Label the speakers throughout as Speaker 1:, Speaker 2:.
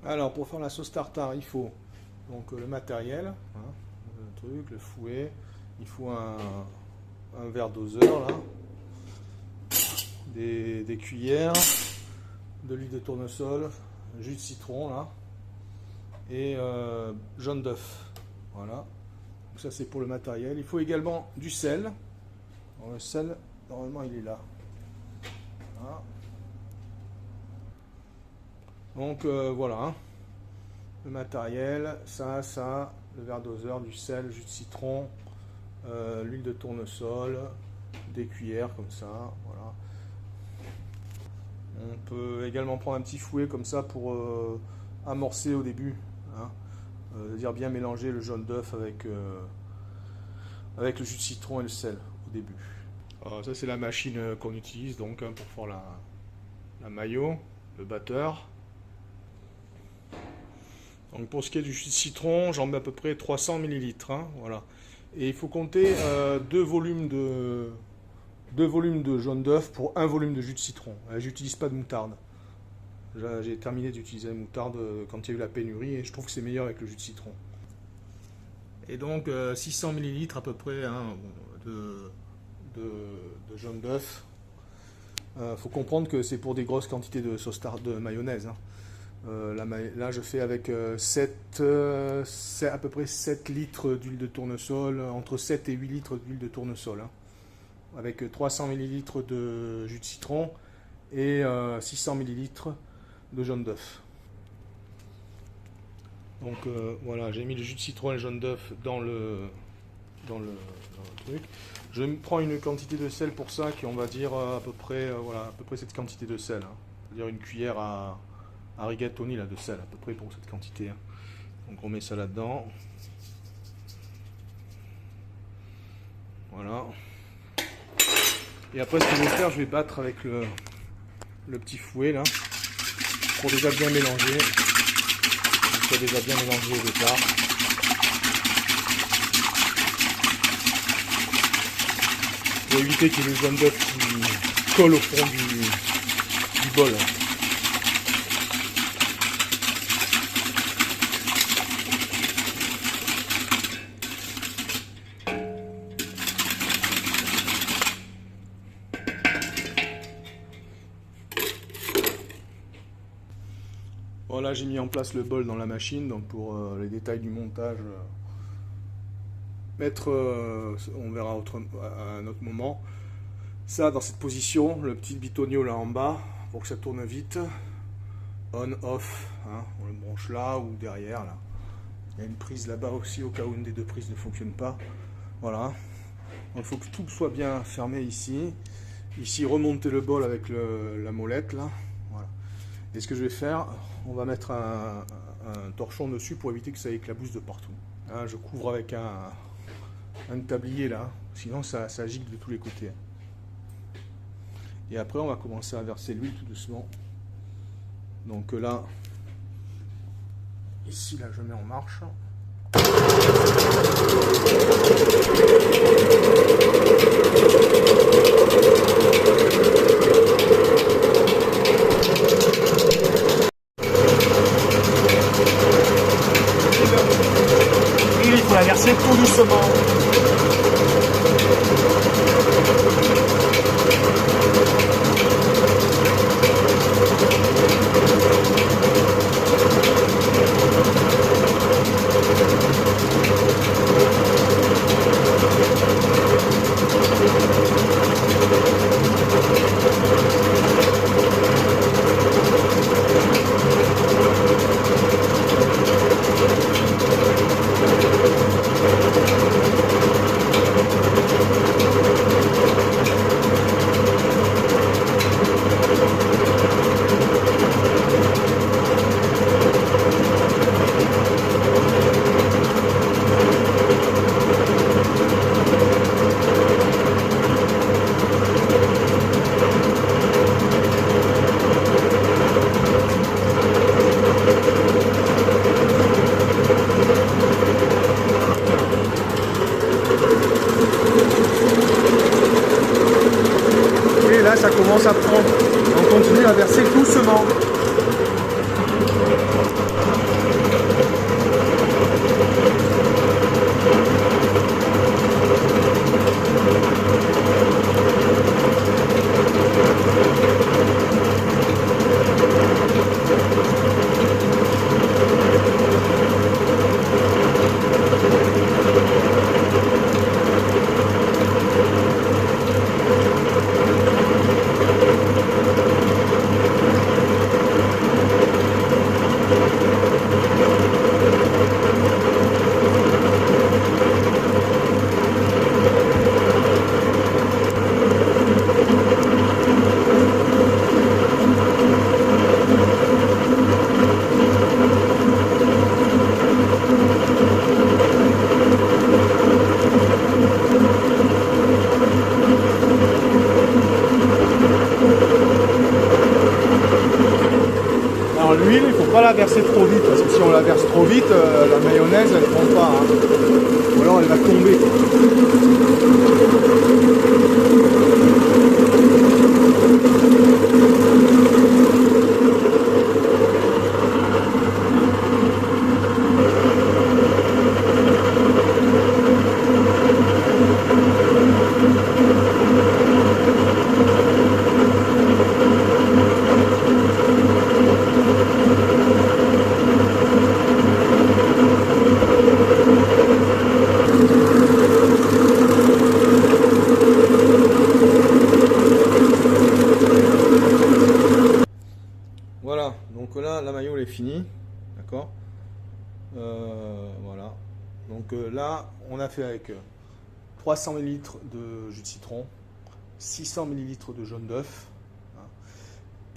Speaker 1: Alors pour faire la sauce tartare, il faut donc le matériel, hein, le truc, le fouet. Il faut un verre doseur là, des cuillères, de l'huile de tournesol, jus de citron là, et jaune d'œuf. Voilà. Donc ça c'est pour le matériel. Il faut également du sel. Alors, le sel, normalement il est là. Voilà. Donc voilà, hein. Le matériel, ça, le verre doseur, du sel, jus de citron, l'huile de tournesol, des cuillères comme ça, voilà. On peut également prendre un petit fouet comme ça pour amorcer au début, hein. C'est-à-dire bien mélanger le jaune d'œuf avec le jus de citron et le sel au début. Alors, ça c'est la machine qu'on utilise donc, hein, pour faire la mayo, le batteur. Donc pour ce qui est du jus de citron, j'en mets à peu près 300 ml. Hein, voilà. Et il faut compter deux volumes de jaune d'œuf pour un volume de jus de citron. J'utilise pas de moutarde. J'ai terminé d'utiliser la moutarde quand il y a eu la pénurie et je trouve que c'est meilleur avec le jus de citron. Et donc 600 ml à peu près, hein, de jaune d'œuf. Faut comprendre que c'est pour des grosses quantités de sauce de mayonnaise. Hein. Là je fais avec à peu près 7 litres d'huile de tournesol, entre 7 et 8 litres d'huile de tournesol, hein, avec 300 ml de jus de citron et 600 ml de jaune d'œuf. Donc voilà, j'ai mis le jus de citron et le jaune d'œuf dans le truc. Je prends une quantité de sel pour ça qui, on va dire à peu près, voilà, à peu près cette quantité de sel, hein. C'est-à-dire une cuillère à rigatoni là, de sel à peu près pour cette quantité, hein. Donc on met ça là-dedans. Voilà. Et après ce que je vais faire, je vais battre avec le petit fouet là pour déjà bien mélanger. Donc, déjà bien mélangé au départ. Pour éviter qu'il y ait le jaune d'œuf qui colle au fond du bol. Voilà, j'ai mis en place le bol dans la machine, donc pour les détails du montage, on verra à un autre moment. Ça, dans cette position, le petit bitonio là en bas, pour que ça tourne vite, on, off, hein, on le branche là ou derrière là. Il y a une prise là-bas aussi, au cas où une des deux prises ne fonctionne pas. Voilà, il faut que tout soit bien fermé ici. Ici, remonter le bol avec la molette là. Voilà. Et ce que je vais faire, on va mettre un torchon dessus pour éviter que ça éclabousse de partout. Hein, je couvre avec un tablier là, sinon ça gicle de tous les côtés. Et après on va commencer à verser l'huile tout doucement. Donc là, ici là je mets en marche. Il faut la verser tout doucement. faut pas la verser trop vite, parce que si on la verse trop vite, la mayonnaise elle prend pas, hein. Ou alors elle va tomber. Voilà, donc là la mayo elle est finie, d'accord. Voilà, donc là on a fait avec 300 ml de jus de citron, 600 ml de jaune d'œuf, hein,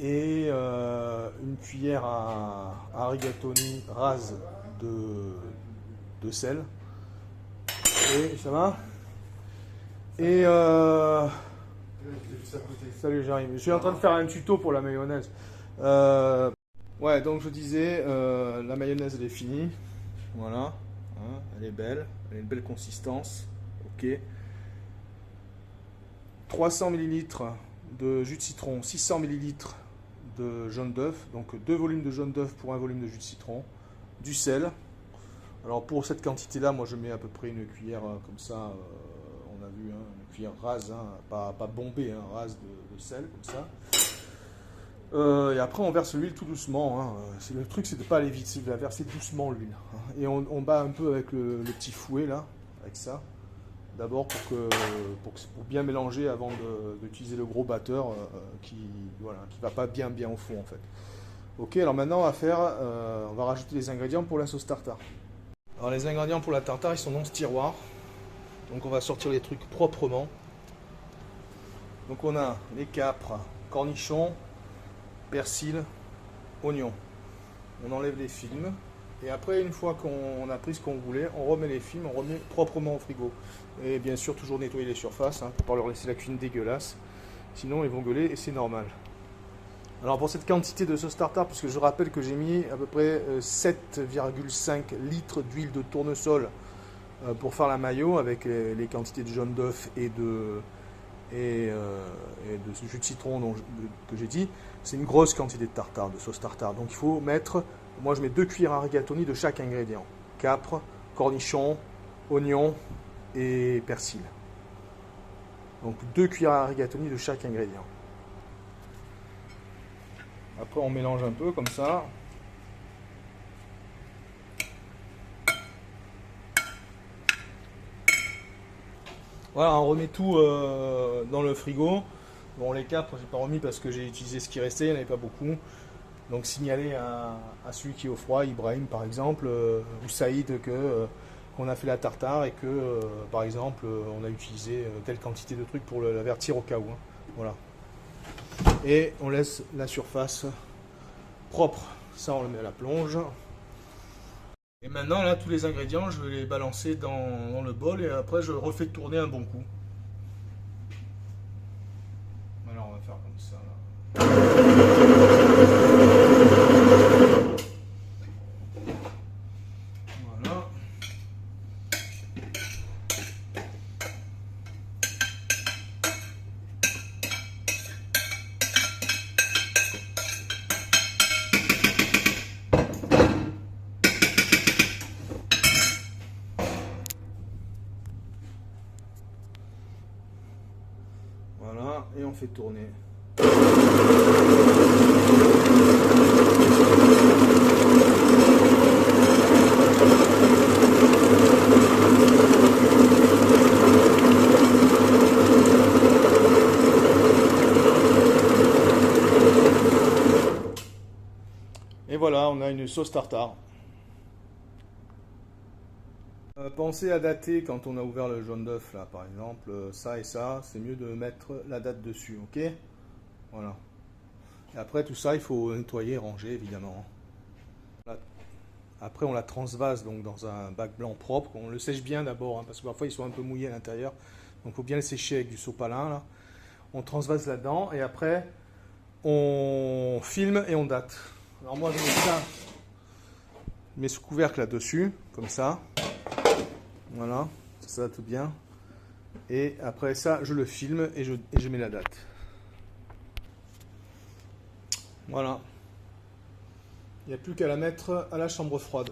Speaker 1: et une cuillère à rigatoni rase de sel. Et ça va. Et salut, j'arrive. Je suis en train de faire un tuto pour la mayonnaise. Ouais, donc je disais, la mayonnaise elle est finie. Voilà, hein, elle est belle, elle a une belle consistance. Ok. 300 ml de jus de citron, 600 ml de jaune d'œuf, donc 2 volumes de jaune d'œuf pour un volume de jus de citron, du sel. Alors pour cette quantité là, moi je mets à peu près une cuillère comme ça, on a vu, hein, une cuillère rase, hein, pas bombée, hein, rase de sel comme ça. Et après on verse l'huile tout doucement, hein. Le truc c'est de ne pas aller vite, c'est de la verser doucement l'huile, hein. Et on bat un peu avec le petit fouet là, avec ça. D'abord pour bien mélanger avant d'utiliser le gros batteur qui va pas bien au fond en fait. Ok, alors maintenant on va rajouter les ingrédients pour la sauce tartare. Alors les ingrédients pour la tartare ils sont dans ce tiroir. Donc on va sortir les trucs proprement. Donc on a les capres, cornichons, persil, oignons. On enlève les films. Et après, une fois qu'on a pris ce qu'on voulait, on remet les films, on remet proprement au frigo. Et bien sûr, toujours nettoyer les surfaces, hein, pour ne pas leur laisser la cuisine dégueulasse. Sinon, ils vont gueuler et c'est normal. Alors pour cette quantité de sauce tartare, puisque je rappelle que j'ai mis à peu près 7,5 litres d'huile de tournesol pour faire la mayo, avec les quantités de jaune d'œuf et de jus de citron que j'ai dit, c'est une grosse quantité de tartare, de sauce tartare. Donc il faut mettre, moi je mets 2 cuillères à rigatoni de chaque ingrédient. Capre, cornichons, oignons et persil. Donc 2 cuillères à rigatoni de chaque ingrédient. Après on mélange un peu comme ça. Voilà, on remet tout dans le frigo. Bon, les capres, j'ai pas remis parce que j'ai utilisé ce qui restait, il n'y en avait pas beaucoup. Donc signaler à celui qui est au froid, Ibrahim par exemple, ou Saïd, qu'on a fait la tartare et que, par exemple, on a utilisé telle quantité de trucs pour l'avertir au cas où, hein. Voilà. Et on laisse la surface propre. Ça, on le met à la plonge. Et maintenant, là, tous les ingrédients, je vais les balancer dans le bol et après, je refais tourner un bon coup. Alors, on va faire comme ça, là. Voilà. Voilà, et on fait tourner. Et voilà, on a une sauce tartare. Pensez à dater quand on a ouvert le jaune d'œuf là par exemple, ça et ça, c'est mieux de mettre la date dessus, ok? Voilà. Et après tout ça, il faut nettoyer et ranger évidemment. Après on la transvase donc dans un bac blanc propre, on le sèche bien d'abord, hein, parce que parfois ils sont un peu mouillés à l'intérieur, donc il faut bien le sécher avec du sopalin là. On transvase là-dedans et après on filme et on date. Alors moi je mets ça, je mets ce couvercle là-dessus, comme ça. Voilà, ça va tout bien. Et après ça, je le filme et je mets la date. Voilà. Il n'y a plus qu'à la mettre à la chambre froide.